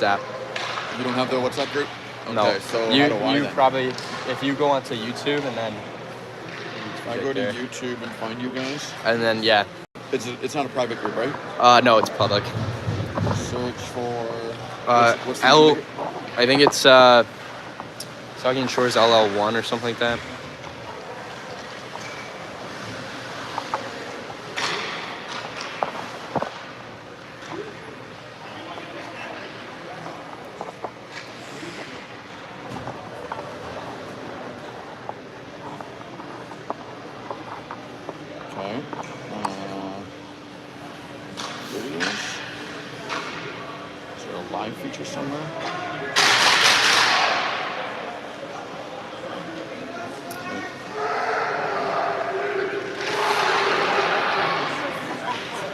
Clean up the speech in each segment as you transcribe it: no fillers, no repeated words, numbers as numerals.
WhatsApp. You don't have the WhatsApp group? Okay, No. so you how do I you then? probably, if you go onto YouTube and then I go to YouTube and find you guys. and then yeah. It's not a private group, right? No, it's public. Search for what's the L. name of it? I think it's Saugeen Shores LL1 or something like that. Okay. Videos. Is there a live feature somewhere?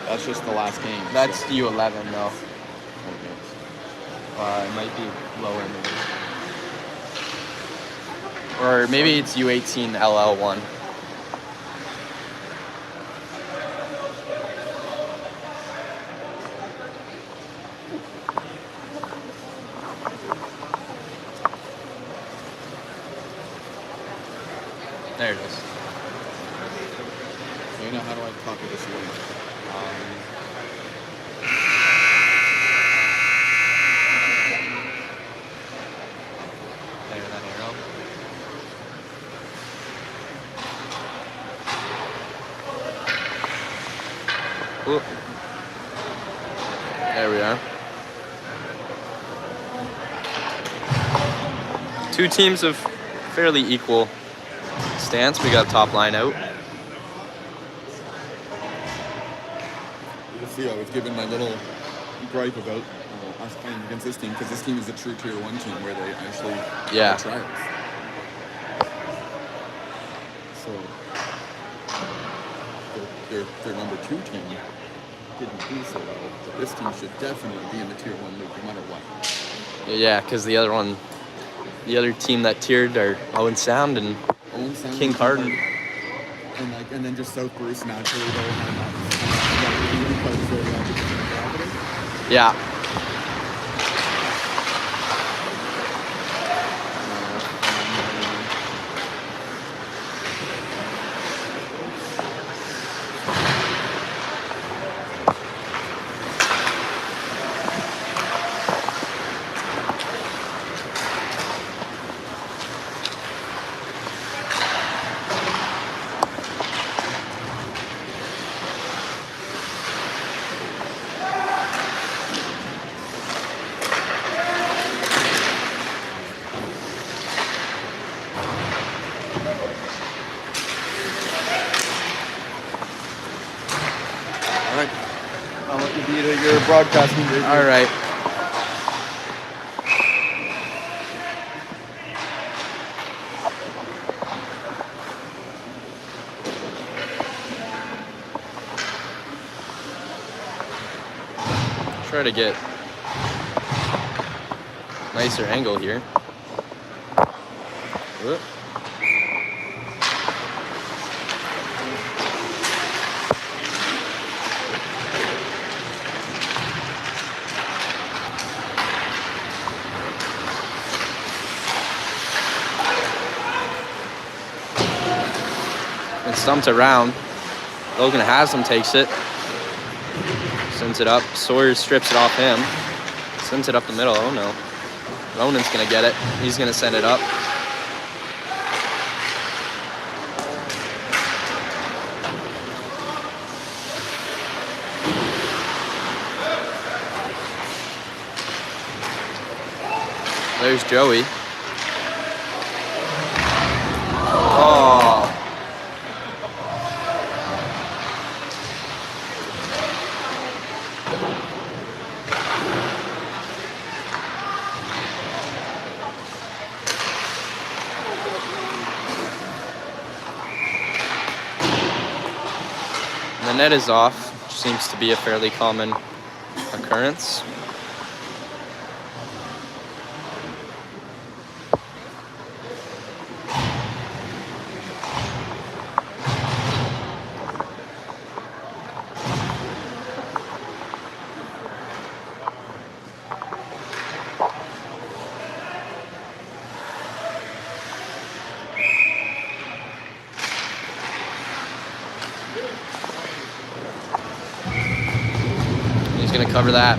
That's just the last game. That's the U11 though. Okay. It might be lower maybe. Or maybe it's U18 LL1. There it is. Okay, now how do I copy this link? There, that arrow. Oop. There we are. Two teams of fairly equal stance. We got top line out. You see, I was given my little gripe about us playing against this team because this team is a true Tier 1 team where they actually have trials. So their number 2 team didn't do so well, but this team should definitely be in the Tier 1 league no matter what. Yeah, because the other team that tiered are Owen Sound and King Carden. And then just South Bruce naturally though. Yeah. I'll let you be to your broadcasting. All right. Try to get nicer angle here. Whoop. And stumps around. Logan Haslam takes it. Sends it up. Sawyer strips it off him. Sends it up the middle. Oh no. Ronan's going to get it. He's going to send it up. There's Joey. Oh. The net is off, which seems to be a fairly common occurrence. Cover that.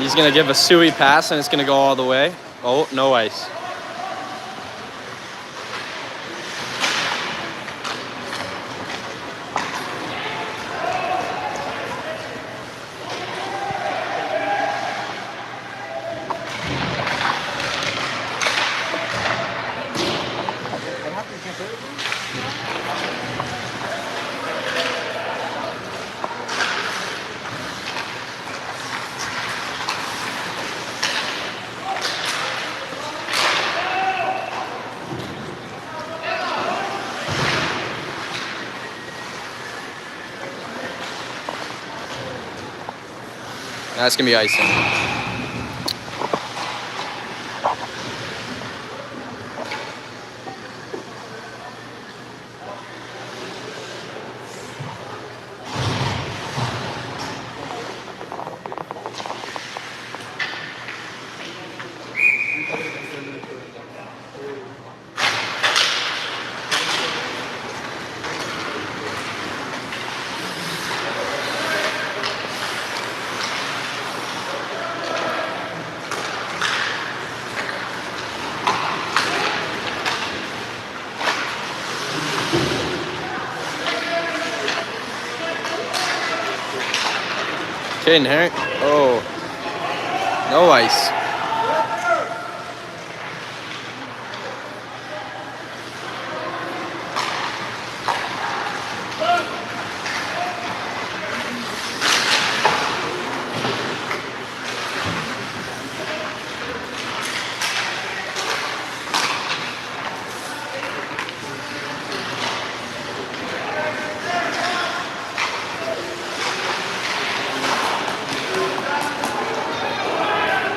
He's going to give a Sui pass, and it's going to go all the way. Oh, no ice. That's going to be icing. Okay, Harry. Oh, no ice.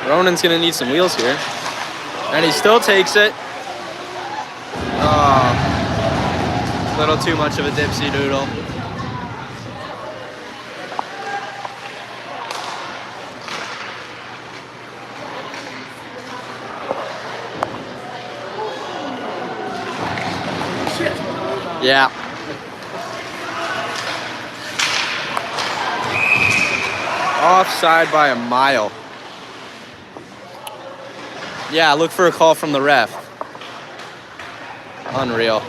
Ronan's gonna need some wheels here. And he still takes it. Oh, a little too much of a dipsy doodle. Yeah. Offside by a mile. Yeah, look for a call from the ref. Unreal.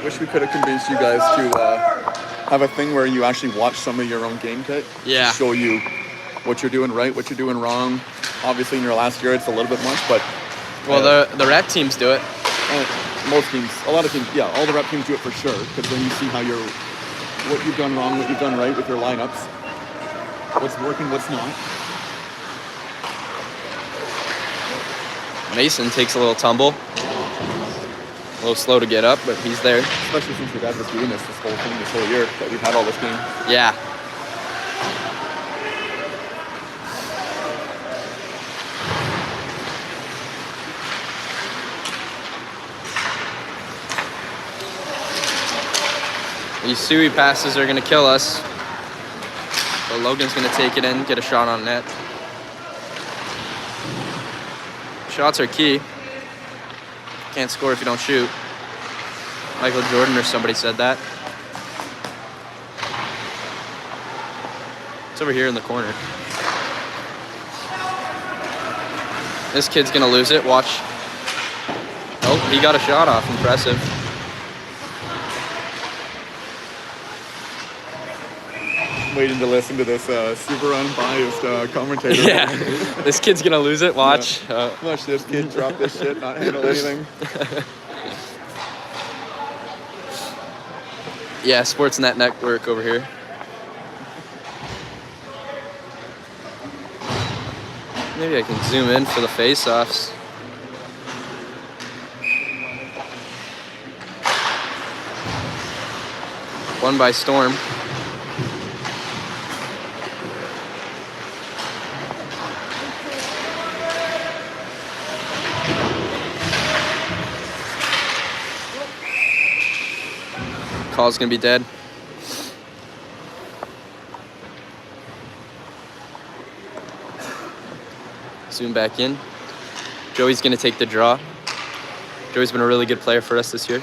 Wish we could have convinced you guys to have a thing where you actually watch some of your own game tape. Yeah. To show you what you're doing right, what you're doing wrong. Obviously, in your last year, it's a little bit much, but... Well, the rep teams do it. Most teams, a lot of teams, yeah, all the rep teams do it for sure, because then you see how what you've done wrong, what you've done right with your lineups, what's working, what's not. Mason takes a little tumble. A little slow to get up, but he's there. Especially since your dad was doing this whole thing, this whole year, that we've had all this game. Yeah. These Sui passes are going to kill us. But Logan's going to take it in, get a shot on net. Shots are key. Can't score if you don't shoot. Michael Jordan or somebody said that. It's over here in the corner. This kid's going to lose it. Watch. Oh, he got a shot off. Impressive. Waiting to listen to this super unbiased commentator. Yeah, this kid's gonna lose it. Watch. Yeah. Watch this kid drop this shit, not handle anything. Yeah, Sportsnet Network over here. Maybe I can zoom in for the face-offs. Won by Storm. Call's gonna be dead. Zoom back in. Joey's gonna take the draw. Joey's been a really good player for us this year.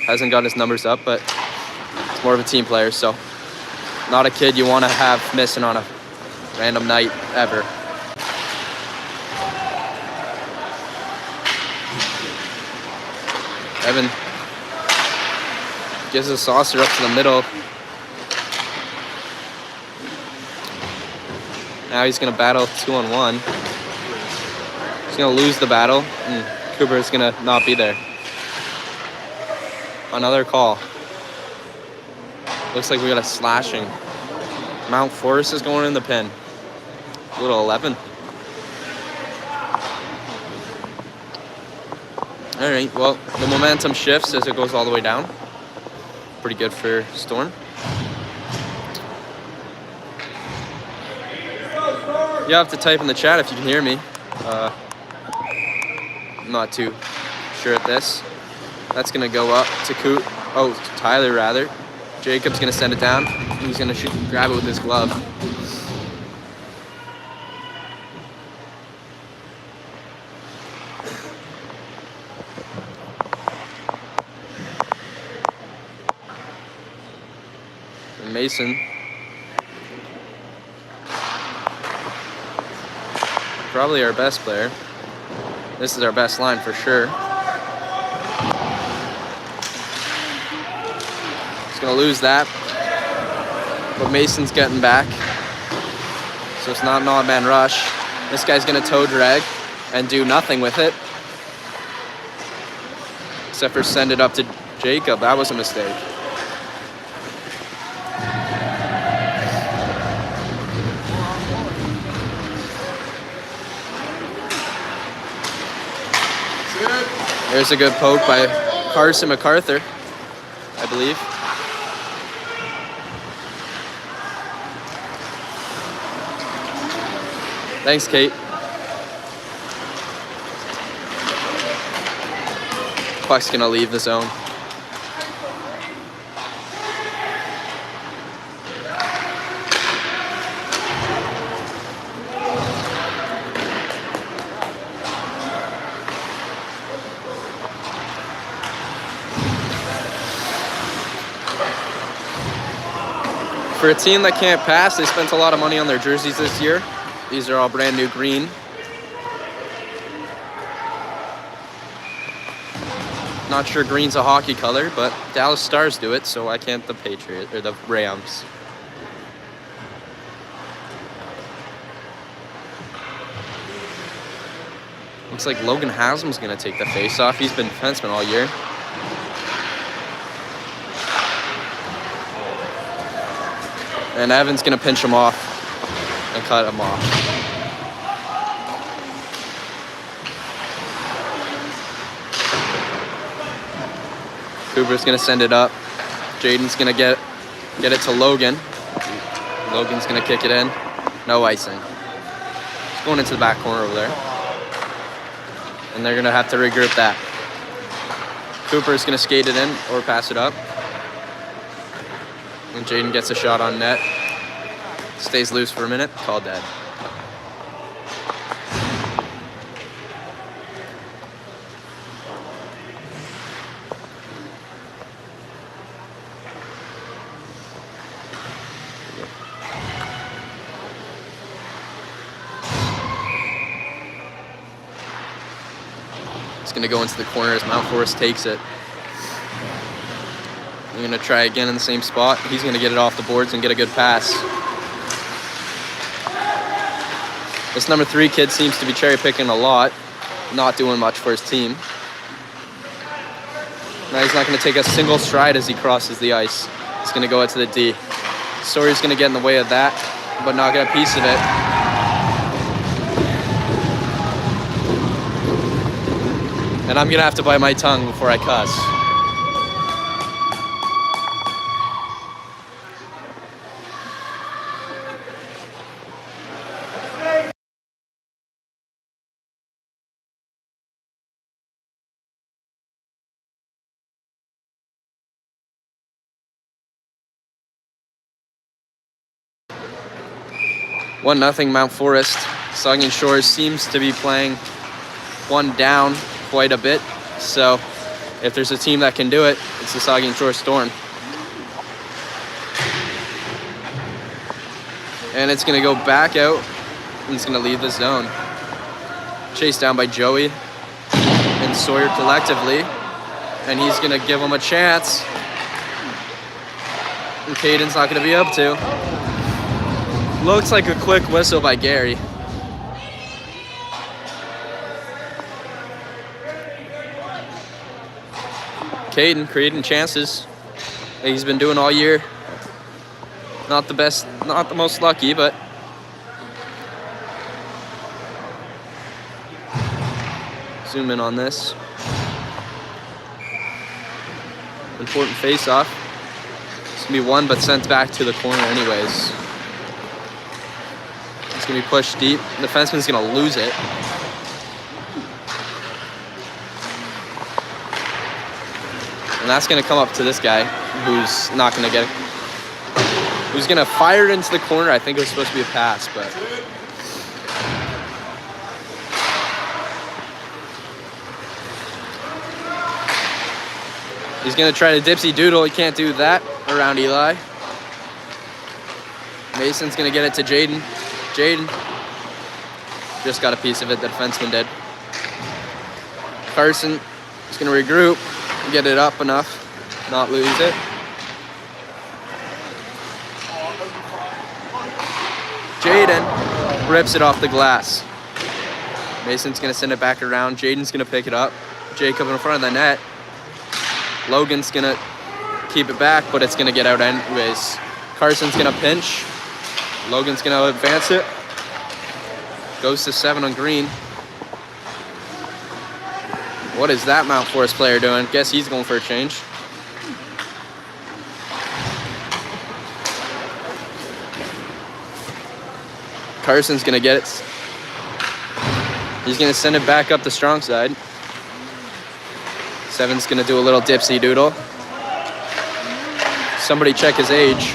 Hasn't got his numbers up, but he's more of a team player, so not a kid you want to have missing on a random night ever. Evan gives a saucer up to the middle. Now he's gonna battle 2-on-1. He's gonna lose the battle, and Cooper is gonna not be there. Another call. Looks like we got a slashing. Mount Forest is going in the pin. Little 11. All right, well, the momentum shifts as it goes all the way down. Pretty good for Storm. You have to type in the chat if you can hear me. I'm not too sure at this. That's gonna go up to Tyler rather. Jacob's gonna send it down. He's gonna grab it with his glove. And Mason. Probably our best player. This is our best line for sure. He's gonna lose that. But Mason's getting back. So it's not an odd man rush. This guy's gonna toe drag and do nothing with it. Except for send it up to Jacob. That was a mistake. There's a good poke by Carson MacArthur, I believe. Thanks, Kate. Puck's gonna leave the zone. For a team that can't pass, they spent a lot of money on their jerseys this year. These are all brand new green. Not sure green's a hockey color, but Dallas Stars do it, so why can't the Patriots or the Rams? Looks like Logan Haslam's gonna take the face-off. He's been defenseman all year. And Evan's gonna pinch him off and cut him off. Cooper's gonna send it up. Jaden's gonna get it to Logan. Logan's gonna kick it in. No icing. It's going into the back corner over there. And they're gonna have to regroup that. Cooper's gonna skate it in or pass it up. And Jaden gets a shot on net. Stays loose for a minute. Call dead. It's going to go into the corner as Mount Forest takes it. They're going to try again in the same spot. He's going to get it off the boards and get a good pass. This number 3 kid seems to be cherry picking a lot, not doing much for his team. Now he's not going to take a single stride as he crosses the ice. He's going to go out to the D. Sawyer's going to get in the way of that, but not get a piece of it. And I'm going to have to bite my tongue before I cuss. 1-0 Mount Forest. Saugeen Shores seems to be playing one down quite a bit. So if there's a team that can do it, it's the Saugeen Shores Storm. And it's going to go back out. And it's going to leave the zone. Chased down by Joey and Sawyer collectively. And he's going to give him a chance. And Caden's not going to be able to. Looks like a quick whistle by Gary. Caden creating chances that he's been doing all year. Not the best, not the most lucky, but zoom in on this. Important face-off. It's gonna be won, but sent back to the corner anyways. It's gonna be pushed deep. The defenseman's gonna lose it. And that's gonna come up to this guy, who's not gonna get it. Who's gonna fire it into the corner. I think it was supposed to be a pass, but he's gonna try to dipsy doodle. He can't do that around Eli. Mason's gonna get it to Jaden. Jaden just got a piece of it. The defenseman did. Carson is gonna regroup, get it up enough, not lose it. Jaden rips it off the glass. Mason's gonna send it back around. Jaden's gonna pick it up. Jacob in front of the net. Logan's gonna keep it back, but it's gonna get out anyways. Carson's gonna pinch. Logan's gonna advance it. Goes to 7 on green. What is that Mount Forest player doing? Guess he's going for a change. Carson's gonna get it. He's gonna send it back up the strong side. 7's gonna do a little dipsy doodle. Somebody check his age.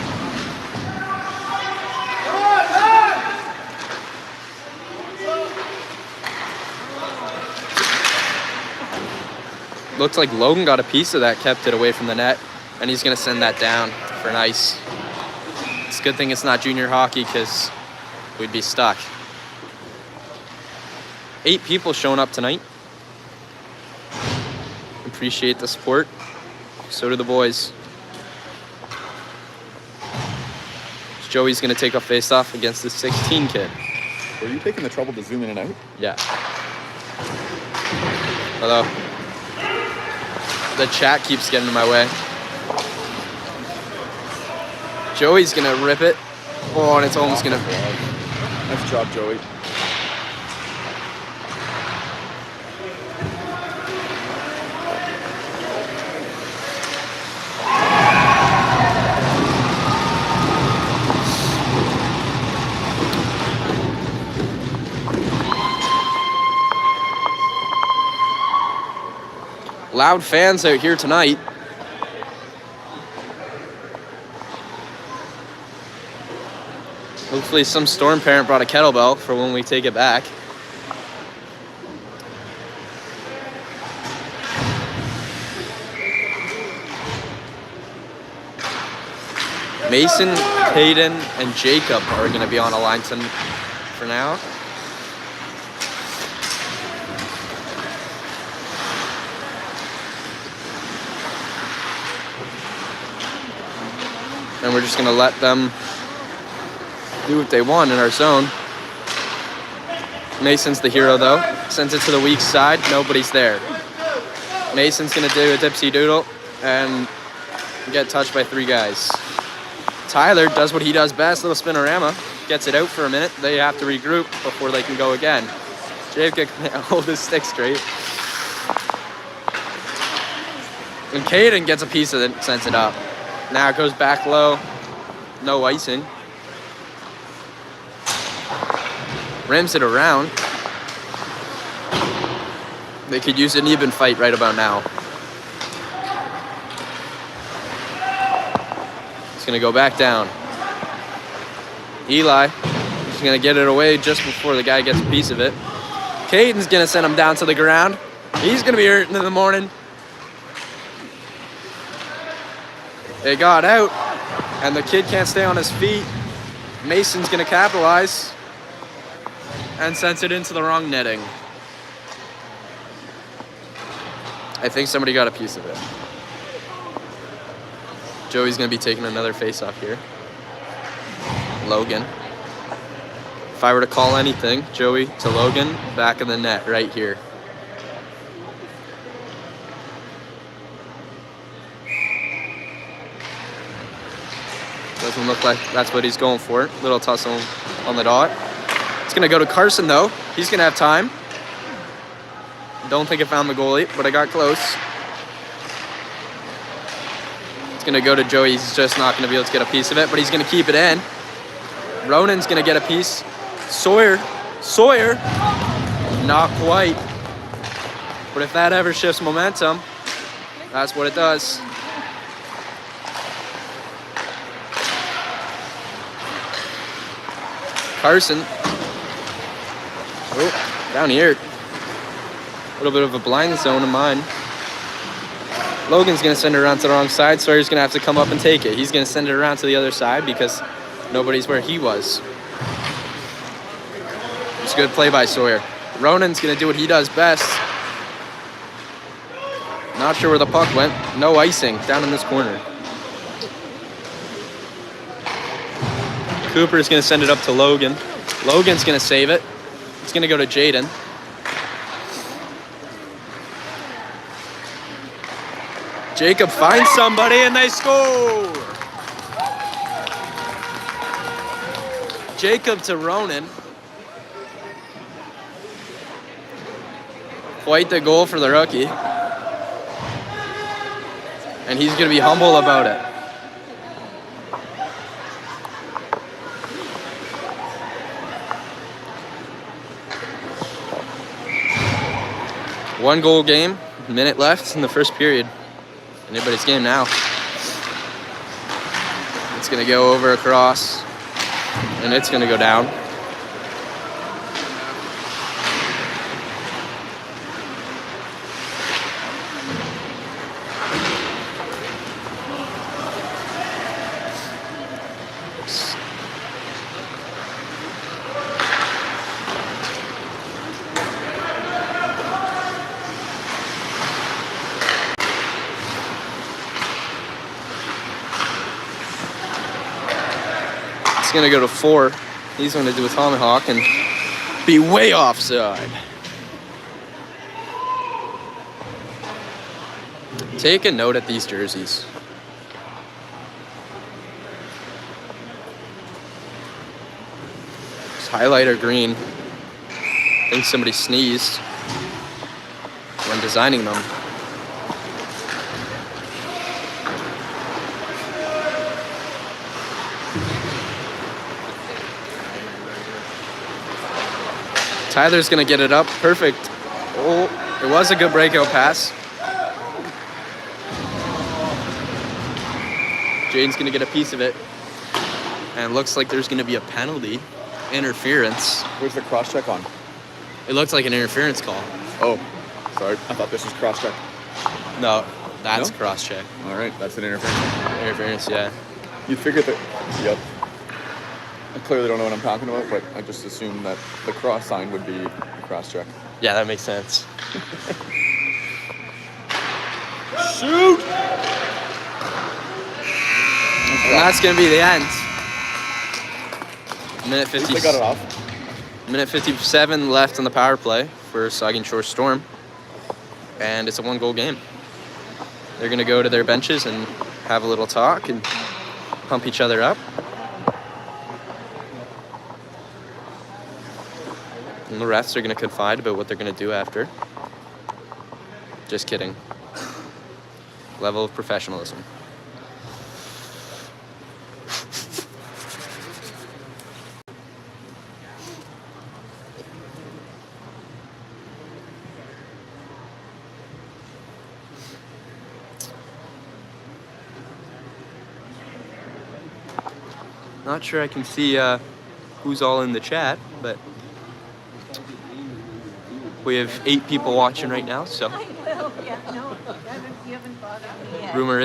Looks like Logan got a piece of that, kept it away from the net, and he's gonna send that down for an ice. It's a good thing it's not junior hockey, because we'd be stuck. 8 people showing up tonight. Appreciate the support. So do the boys. Joey's gonna take a face-off against the 16 kid. Were you taking the trouble to zoom in and out? Yeah. Hello. The chat keeps getting in my way. Joey's gonna rip it. Oh, and it's almost gonna... Nice job, Joey. Loud fans out here tonight. Hopefully some Storm parent brought a kettlebell for when we take it back. Mason, Caden, and Jacob are going to be on a line for now. And we're just going to let them do what they want in our zone. Mason's the hero, though. Sends it to the weak side. Nobody's there. Mason's going to do a dipsy doodle and get touched by 3 guys. Tyler does what he does best, little spinorama. Gets it out for a minute. They have to regroup before they can go again. Jacob can hold his stick straight. And Caden gets a piece of it, sends it up. Now it goes back low. No icing. Rims it around. They could use an even fight right about now. It's gonna go back down. Eli He's gonna get it away just before the guy gets a piece of it. Caden's gonna send him down to the ground. He's gonna be hurting in the morning. They got out, and the kid can't stay on his feet. Mason's gonna capitalize and sends it into the wrong netting. I think somebody got a piece of it. Joey's gonna be taking another face-off here. Logan. If I were to call anything, Joey to Logan, back of the net right here. Doesn't look like that's what he's going for. Little tussle on the dot. It's gonna go to Carson though. He's gonna have time. Don't think it found the goalie, but I got close. It's gonna go to Joey. He's just not gonna be able to get a piece of it, but he's gonna keep it in. Ronan's gonna get a piece. Sawyer, not quite. But if that ever shifts momentum, that's what it does. Carson. Oh, down here. A little bit of a blind zone of mine. Logan's going to send it around to the wrong side. Sawyer's going to have to come up and take it. He's going to send it around to the other side because nobody's where he was. It's a good play by Sawyer. Ronan's going to do what he does best. Not sure where the puck went. No icing down in this corner. Cooper's going to send it up to Logan. Logan's going to save it. It's going to go to Jaden. Jacob finds somebody and they score! Jacob to Ronan. Quite the goal for the rookie. And he's going to be humble about it. One goal game, minute left in the first period. Anybody's game now. It's gonna go over across, and it's gonna go down. It's gonna go to 4. He's gonna do a tomahawk and be way offside. Take a note at these jerseys. It's highlighter green. I think somebody sneezed when designing them. Tyler's gonna get it up. Perfect. Oh, it was a good breakout pass. Jaden's gonna get a piece of it. And it looks like there's gonna be a penalty. Interference. Where's the cross check on? It looks like an interference call. Oh, sorry. I thought this was cross check. No, that's No? cross check. All right, that's an interference. Interference, yeah. You'd figure that. Yep. I clearly don't know what I'm talking about, but I just assumed that the cross sign would be a cross check. Yeah, that makes sense. Shoot! And that's gonna be the end. Minute 50. They got it off. Minute 57 left on the power play for Saugeen Shore Storm. And it's a 1-goal game. They're gonna go to their benches and have a little talk and pump each other up. And the refs are gonna confide about what they're gonna do after. Just kidding. Level of professionalism. Not sure I can see who's all in the chat, but we have 8 people watching right now, so. I will, yeah, no, you haven't bothered me yet. Rumor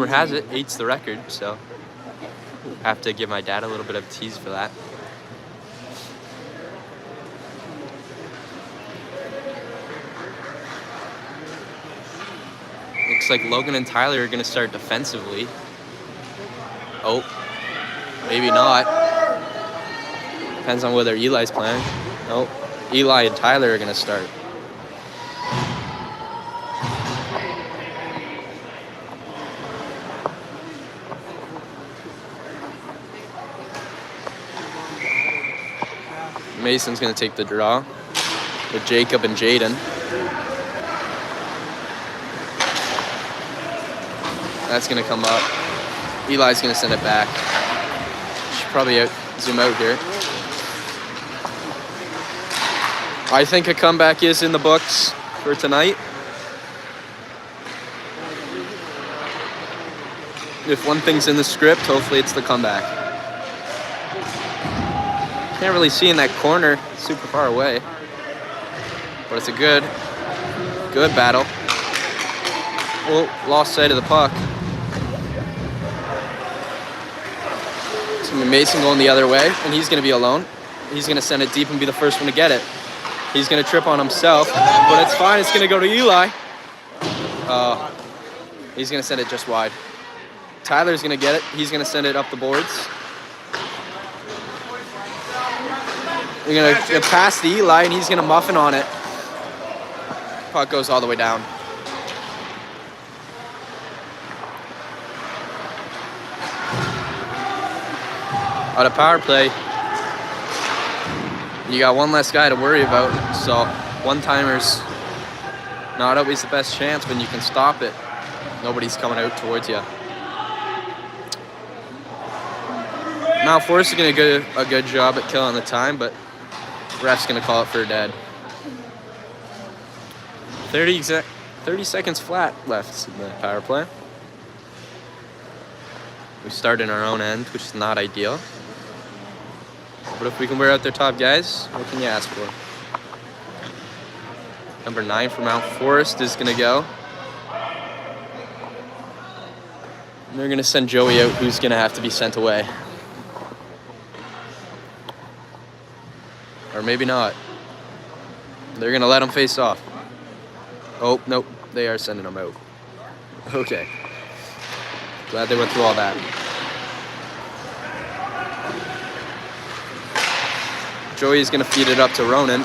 has it, 8's the record, so. Have to give my dad a little bit of a tease for that. Looks like Logan and Tyler are gonna start defensively. Oh, maybe not. Depends on whether Eli's playing. Nope, Eli and Tyler are gonna start. Mason's gonna take the draw with Jacob and Jaden. That's gonna come up. Eli's gonna send it back. Should probably zoom out here. I think a comeback is in the books for tonight. If one thing's in the script, hopefully it's the comeback. Can't really see in that corner, super far away. But it's a good battle. Oh, lost sight of the puck. It's gonna be Mason going the other way, and he's gonna be alone. He's gonna send it deep and be the first one to get it. He's gonna trip on himself, but it's fine, it's gonna go to Eli. He's gonna send it just wide. Tyler's gonna get it, he's gonna send it up the boards. We're gonna pass to Eli, and he's gonna muffin on it. Puck goes all the way down. On a power play, you got one less guy to worry about, so one-timers not always the best chance when you can stop it. Nobody's coming out towards you. Mount Forest is gonna do a good job at killing the time, but ref's gonna call it for a dead. 30 seconds flat left in the power play. We start in our own end, which is not ideal. But if we can wear out their top guys, what can you ask for? Number 9 for Mount Forest is gonna go. And they're gonna send Joey out, who's gonna have to be sent away. Or maybe not. They're gonna let him face off. Oh, nope, they are sending him out. Okay. Glad they went through all that. Joey's gonna feed it up to Ronan.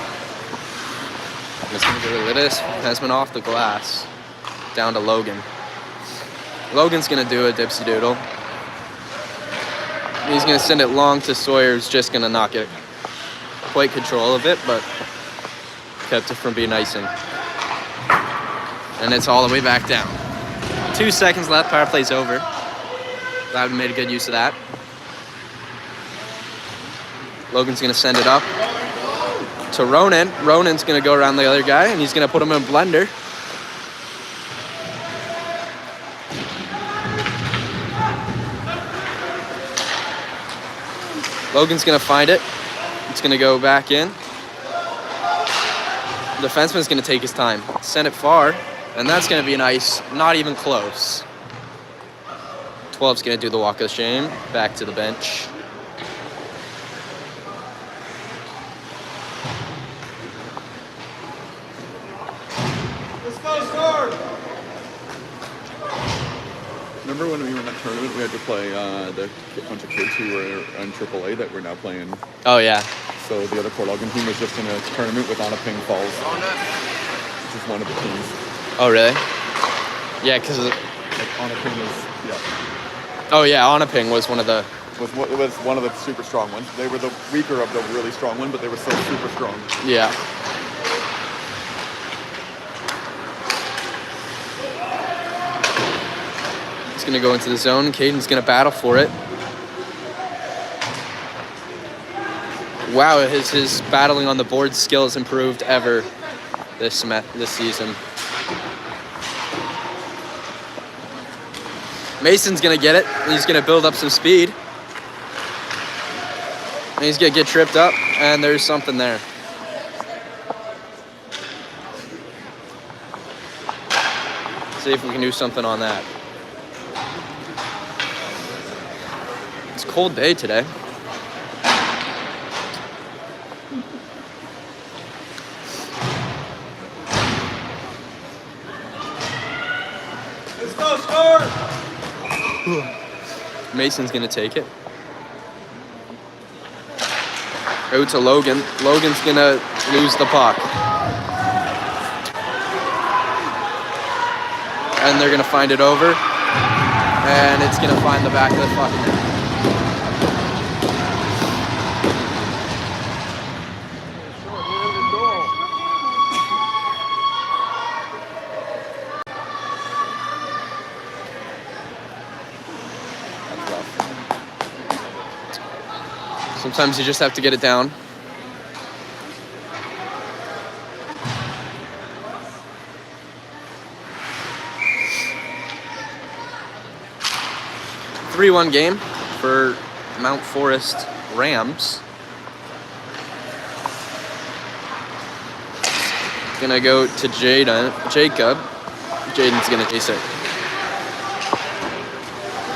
It's gonna go to Lidis. Has been off the glass. Down to Logan. Logan's gonna do a dipsy doodle. He's gonna send it long to Sawyer, who's just gonna not get quite control of it, but kept it from being icing. And it's all the way back down. 2 seconds left, power play's over. Glad we made a good use of that. Logan's gonna send it up to Ronan. Ronan's gonna go around the other guy, and he's gonna put him in a blender. Logan's gonna find it. It's gonna go back in. The defenseman's gonna take his time. Send it far, and that's gonna be nice. Not even close. 12's gonna do the walk of shame. Back to the bench. Remember when we were in that tournament, we had to play the bunch of kids who were in AAA that were now playing. Oh, yeah. So the other Port Logan team was just in a tournament with Onaping Falls, which is one of the teams. Oh, really? Yeah, because Onaping was, yeah. Oh, yeah, Onaping was one of the... Was one of the super strong ones. They were the weaker of the really strong one, but they were still super strong. Yeah. He's going to go into the zone. Caden's going to battle for it. Wow, his battling on the board skills improved ever this season. Mason's going to get it. He's going to build up some speed. And he's gonna get tripped up, and there's something there. See if we can do something on that. It's a cold day today. Let's go, score! Mason's gonna take it. Out to Logan. Logan's gonna lose the puck. And they're gonna find it over. And it's gonna find the back of the fucking net. Sometimes you just have to get it down. A 3-1 game for Mount Forest Rams. Gonna go to Jacob. Jaden's gonna chase it.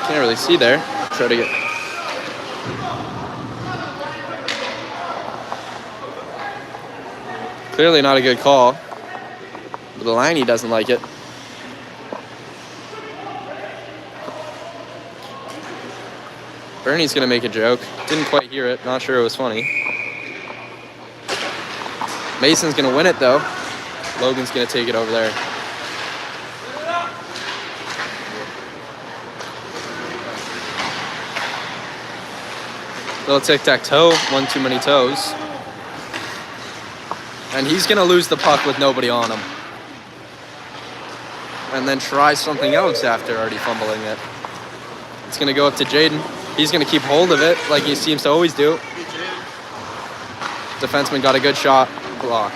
Can't really see there. Try to get. Clearly not a good call. But the liney doesn't like it. Bernie's gonna make a joke. Didn't quite hear it. Not sure it was funny. Mason's gonna win it though. Logan's gonna take it over there. Little tic-tac-toe. One too many toes. And he's gonna lose the puck with nobody on him. And then try something else after already fumbling it. It's gonna go up to Jaden. He's gonna keep hold of it like he seems to always do. Defenseman got a good shot. Block.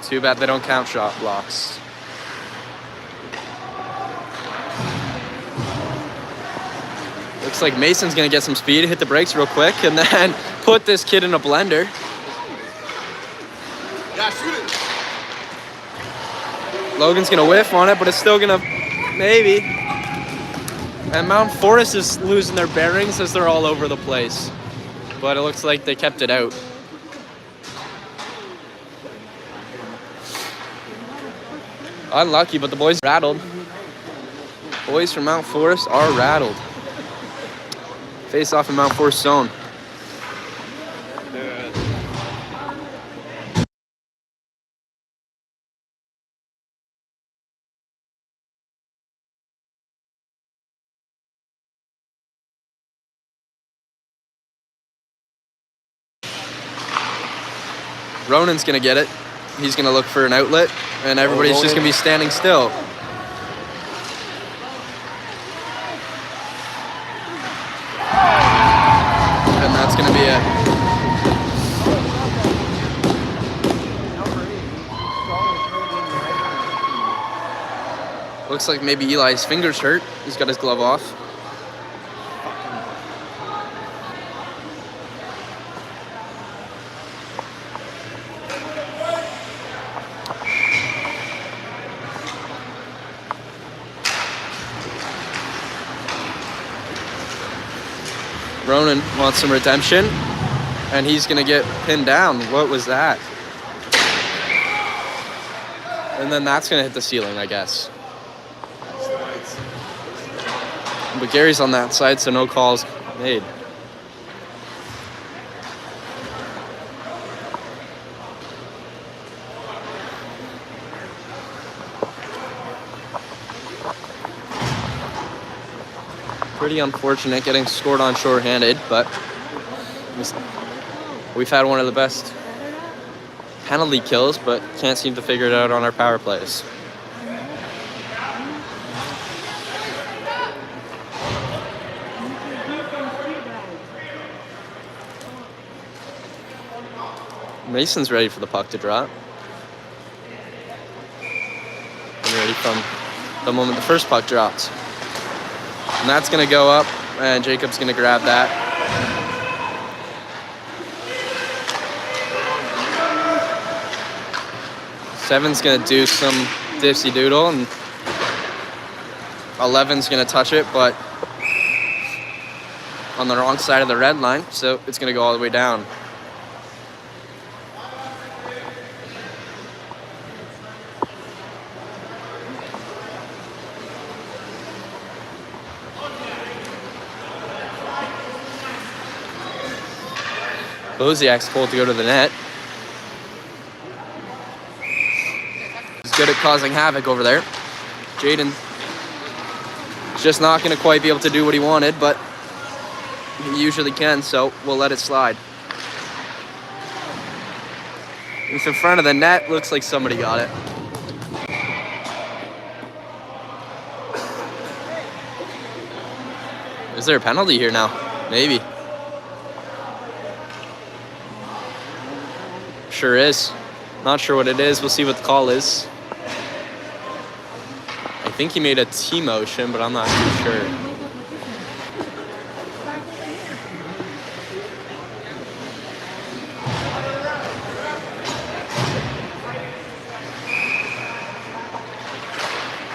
Too bad they don't count shot blocks. Looks like Mason's gonna get some speed, hit the brakes real quick, and then put this kid in a blender. Yeah, shoot it. Logan's gonna whiff on it, but it's still gonna, maybe. And Mount Forest is losing their bearings as they're all over the place. But it looks like they kept it out. Unlucky, but the boys rattled. Boys from Mount Forest are rattled. Face off in Mount Forest zone. Ronan's gonna get it. He's gonna look for an outlet, and everybody's just gonna be standing still. And that's gonna be it. Looks like maybe Eli's finger's hurt. He's got his glove off. Ronan wants some redemption, and he's gonna get pinned down. What was that? And then that's gonna hit the ceiling, I guess. But Gary's on that side, so no calls made. Pretty unfortunate getting scored on shorthanded, but we've had one of the best penalty kills, but can't seem to figure it out on our power plays. Mason's ready for the puck to drop. And ready from the moment the first puck dropped. And that's going to go up And Jacob's gonna grab that. Seven's gonna do some dipsy doodle, and 11's gonna touch it, but on the wrong side of the red line, so it's gonna go all the way down. Boziak's told to go to the net. He's good at causing havoc over there. Jaden just not going to quite be able to do what he wanted, but he usually can, so we'll let it slide. It's in front of the net. Looks like somebody got it. Is there a penalty here now? Maybe. Sure is. Not sure what it is. We'll see what the call is. I think he made a T motion, but I'm not too sure.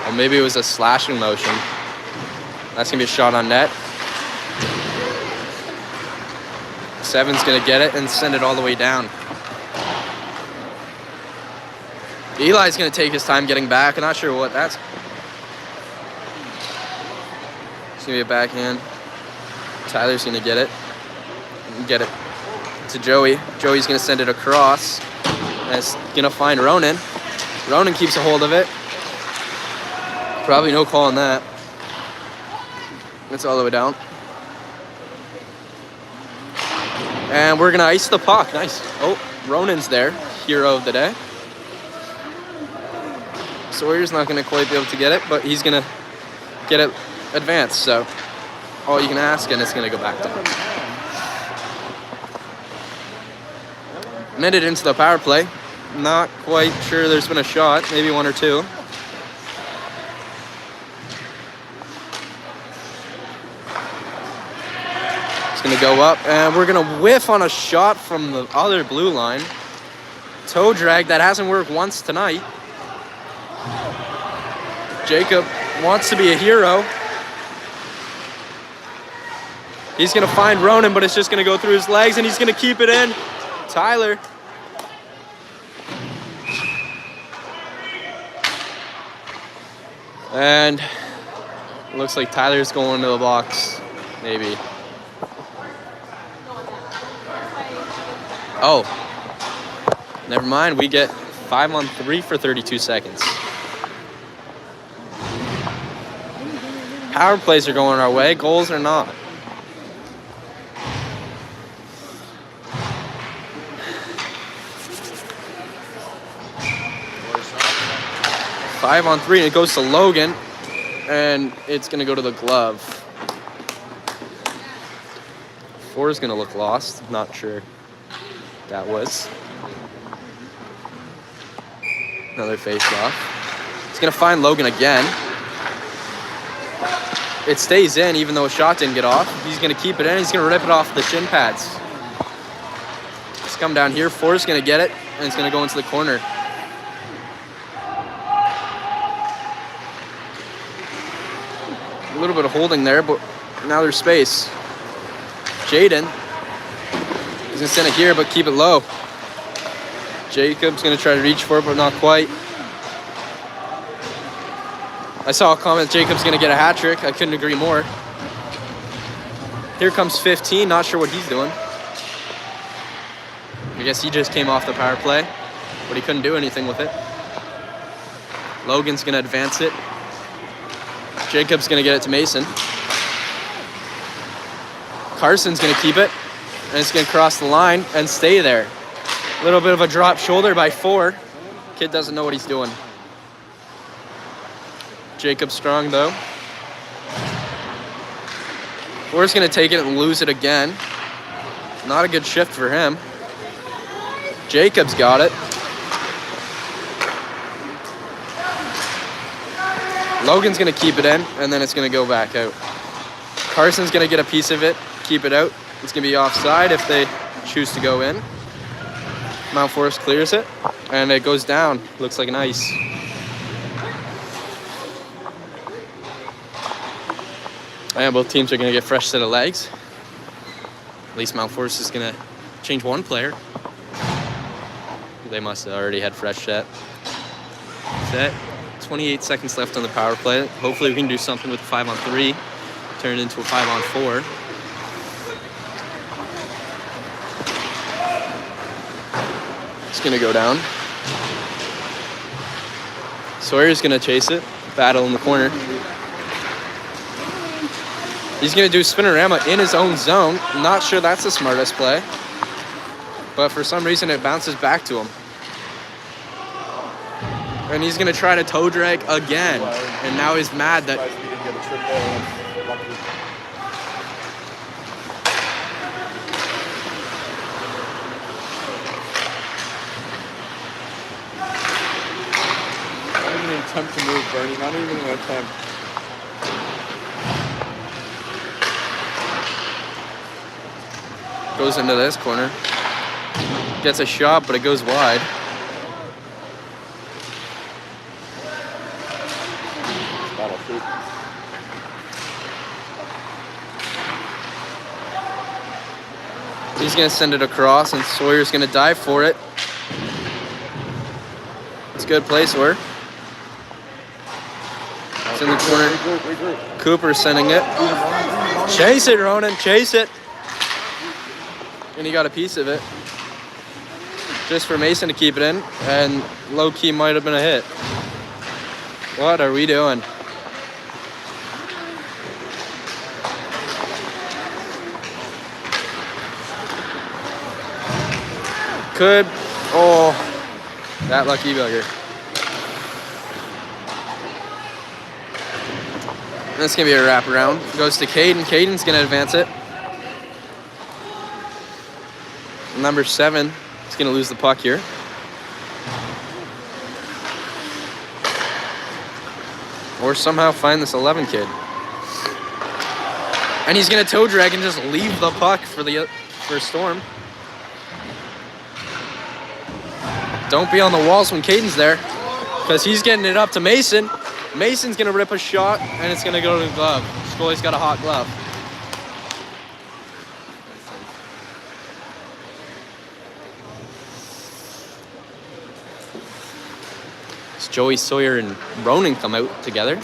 Or maybe it was a slashing motion. That's gonna be a shot on net. Seven's gonna get it and send it all the way down. Eli's going to take his time getting back. I'm not sure what that's. It's going to be a backhand. Tyler's going to get it. Get it to Joey. Joey's going to send it across. And it's going to find Ronan. Ronan keeps a hold of it. Probably no call on that. It's all the way down. And we're going to ice the puck. Nice. Oh, Ronan's there. Hero of the day. Sawyer's not going to quite be able to get it, but he's going to get it advanced. So all you can ask, and it's going to go back to him. Minute into the power play. Not quite sure there's been a shot. Maybe one or two. It's going to go up, and we're going to whiff on a shot from the other blue line. Toe drag that hasn't worked once tonight. Jacob wants to be a hero. He's going to find Ronan, but it's just going to go through his legs, and he's going to keep it in. Tyler. And it looks like Tyler's going to the box, maybe. Oh, never mind. We get 5-on-3 for 32 seconds. Power plays are going our way. Goals are not. Five on three, and it goes to Logan, and it's going to go to the glove. 4 is going to look lost. Not sure that was. Another face-off. It's going to find Logan again. It stays in, even though a shot didn't get off. He's going to keep it in. He's going to rip it off the shin pads. Let's come down here. 4 is going to get it, and it's going to go into the corner. A little bit of holding there, but now there's space. Jaden is going to send it here, but keep it low. Jacob's going to try to reach for it, but not quite. I saw a comment, Jacob's going to get a hat trick. I couldn't agree more. Here comes 15. Not sure what he's doing. I guess he just came off the power play, but he couldn't do anything with it. Logan's going to advance it. Jacob's going to get it to Mason. Carson's going to keep it, and it's going to cross the line and stay there. A little bit of a drop shoulder by 4. Kid doesn't know what he's doing. Jacob strong, though. 4's going to take it and lose it again. Not a good shift for him. Jacob's got it. Logan's going to keep it in, and then it's going to go back out. Carson's going to get a piece of it, keep it out. It's going to be offside if they choose to go in. Mount Forest clears it, and it goes down. Looks like an ice. And both teams are going to get fresh set of legs. At least Mount Forest is going to change one player. They must have already had fresh set. Set. 28 seconds left on the power play. Hopefully we can do something with 5-on-3. Turn it into a 5-on-4. It's going to go down. Sawyer's going to chase it. Battle in the corner. He's going to do spinorama in his own zone. Not sure that's the smartest play. But for some reason it bounces back to him. And he's going to try to toe drag again. And now he's mad that... Not even an attempt to move, Bernie. Not even an attempt. Goes into this corner. Gets a shot, but it goes wide. He's going to send it across, and Sawyer's going to dive for it. It's a good play, Sawyer. It's in the corner. Cooper sending it. Chase it, Ronan. Chase it. And he got a piece of it. Just for Mason to keep it in. And low-key might have been a hit. What are we doing? Could. Oh, that lucky bugger. That's going to be a wraparound. Goes to Caden. Caden's going to advance it. Number 7 is going to lose the puck here. Or somehow find this 11 kid. And he's going to toe drag and just leave the puck for Storm. Don't be on the walls when Caden's there, because he's getting it up to Mason. Mason's going to rip a shot, and it's going to go to the glove. Scully's got a hot glove. It's Joey, Sawyer, and Ronan come out together.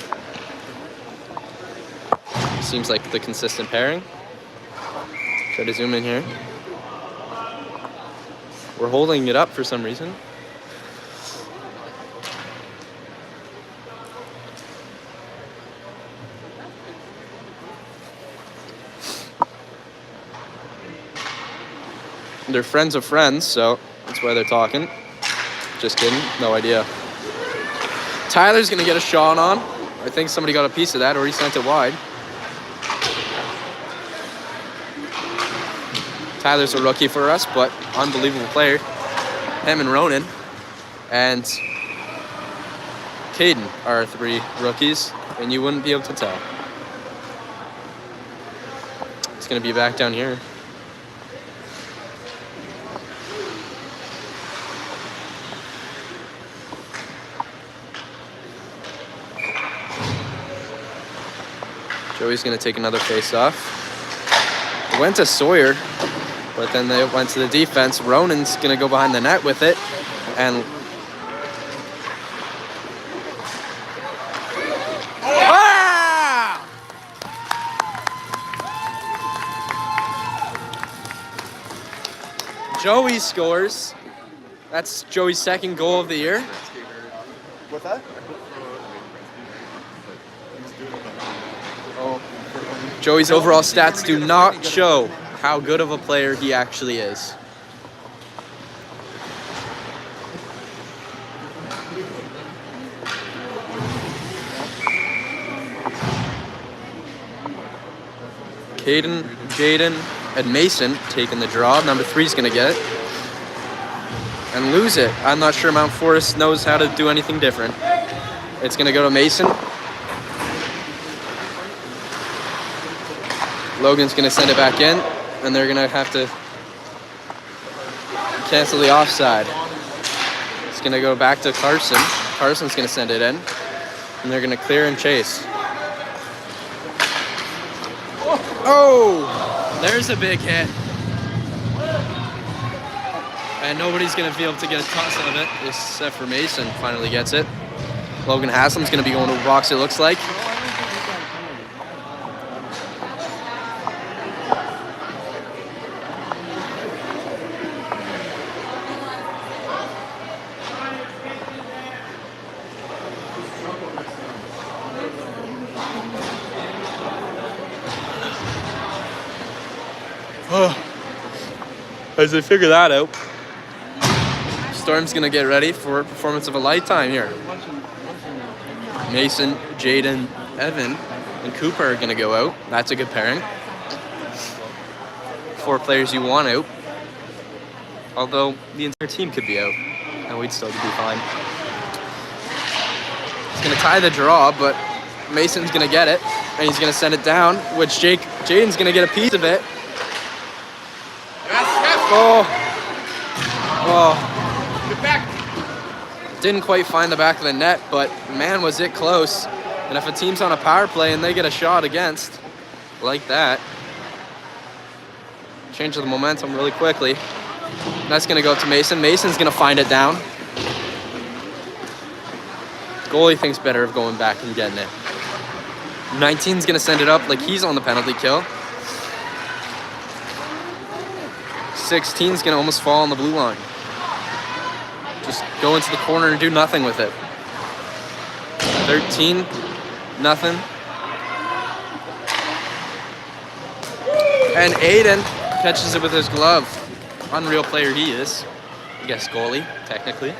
Seems like the consistent pairing. Try to zoom in here. We're holding it up for some reason. They're friends of friends, so that's why they're talking. Just kidding, no idea. Tyler's gonna get a shot on. I think somebody got a piece of that, or he sent it wide. Tyler's a rookie for us, but unbelievable player. Him and Ronan and Caden are our 3 rookies, and you wouldn't be able to tell. It's gonna be back down here. Joey's going to take another face-off. Went to Sawyer, but then they went to the defense. Ronan's going to go behind the net with it. And Joey scores. That's Joey's 2nd goal of the year. What's that? Joey's overall stats do not show how good of a player he actually is. Caden, Jaden, and Mason taking the draw. Number 3's going to get it. And lose it. I'm not sure Mount Forest knows how to do anything different. It's going to go to Mason. Logan's going to send it back in, and they're going to have to cancel the offside. It's going to go back to Carson. Carson's going to send it in, and they're going to clear and chase. Oh! There's a big hit. And nobody's going to be able to get a toss out of it, except for Mason finally gets it. Logan Haslam's going to be going to the box, it looks like. As they figure that out, Storm's gonna get ready for a performance of a lifetime here. Mason, Jaden, Evan, and Cooper are gonna go out. That's a good pairing. 4 players you want out. Although the entire team could be out, and we'd still be fine. He's gonna tie the draw, but Mason's gonna get it, and he's gonna send it down, which Jaden's gonna get a piece of it. Oh. Get back. Didn't quite find the back of the net, but man, was it close. And if a team's on a power play and they get a shot against, like that, change the momentum really quickly. That's gonna go up to Mason. Mason's gonna find it down. Goalie thinks better of going back and getting it. 19's gonna send it up like he's on the penalty kill. 16's gonna almost fall on the blue line. Just go into the corner and do nothing with it. 13, nothing. And Aiden catches it with his glove. Unreal player he is. I guess goalie, technically.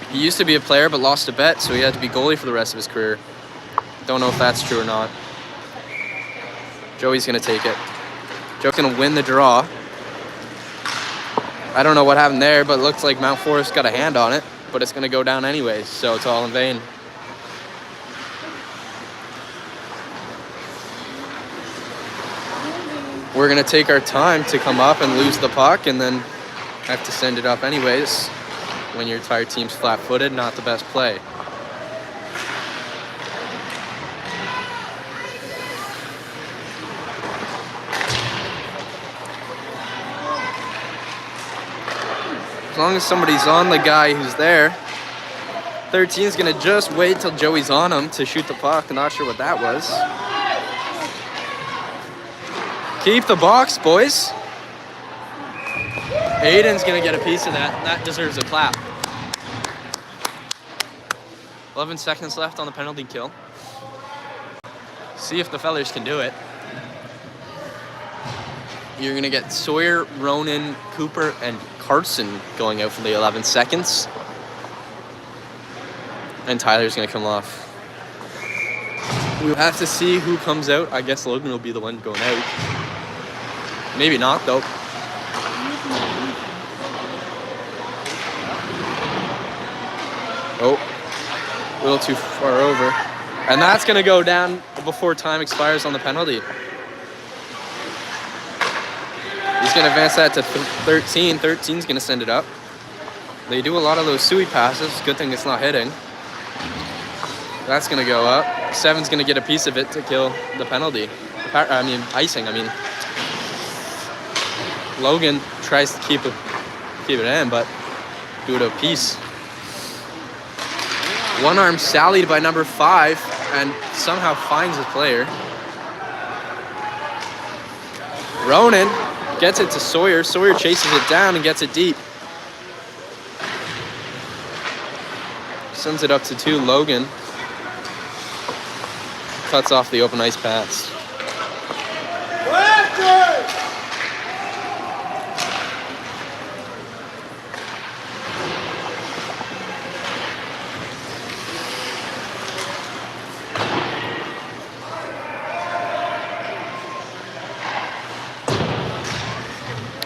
He used to be a player but lost a bet, so he had to be goalie for the rest of his career. Don't know if that's true or not. Joey's gonna take it. Joey's gonna win the draw. I don't know what happened there, but it looks like Mount Forest got a hand on it, but it's gonna go down anyways, so it's all in vain. We're gonna take our time to come up and lose the puck and then have to send it up anyways. When your entire team's flat-footed, not the best play. As long as somebody's on the guy who's there. 13's gonna just wait till Joey's on him to shoot the puck. I'm not sure what that was. Keep the box, boys. Aiden's gonna get a piece of that. That deserves a clap. 11 seconds left on the penalty kill. See if the fellers can do it. You're gonna get Sawyer, Ronan, Cooper, and Carson going out for the 11 seconds. And Tyler's gonna come off. We'll have to see who comes out. I guess Logan will be the one going out. Maybe not, though. Oh, a little too far over. And that's gonna go down before time expires on the penalty. He's gonna advance that to 13. 13's gonna send it up. They do a lot of those suey passes. Good thing it's not hitting. That's gonna go up. 7's gonna get a piece of it to kill the penalty. Icing, Logan tries to keep it in, but do it a piece. One arm sallied by number 5 and somehow finds the player. Ronan gets it to Sawyer. Sawyer chases it down and gets it deep. Sends it up to 2. Logan cuts off the open ice pass.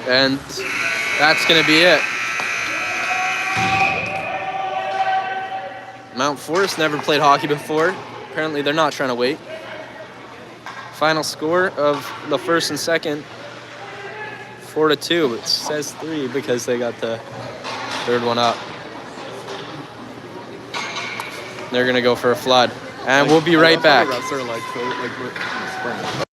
And that's going to be it. Mount Forest never played hockey before. Apparently they're not trying to wait. Final score of the first and second, 4-2. It says 3 because they got the third one up. They're gonna go for a flood. And we'll be right back.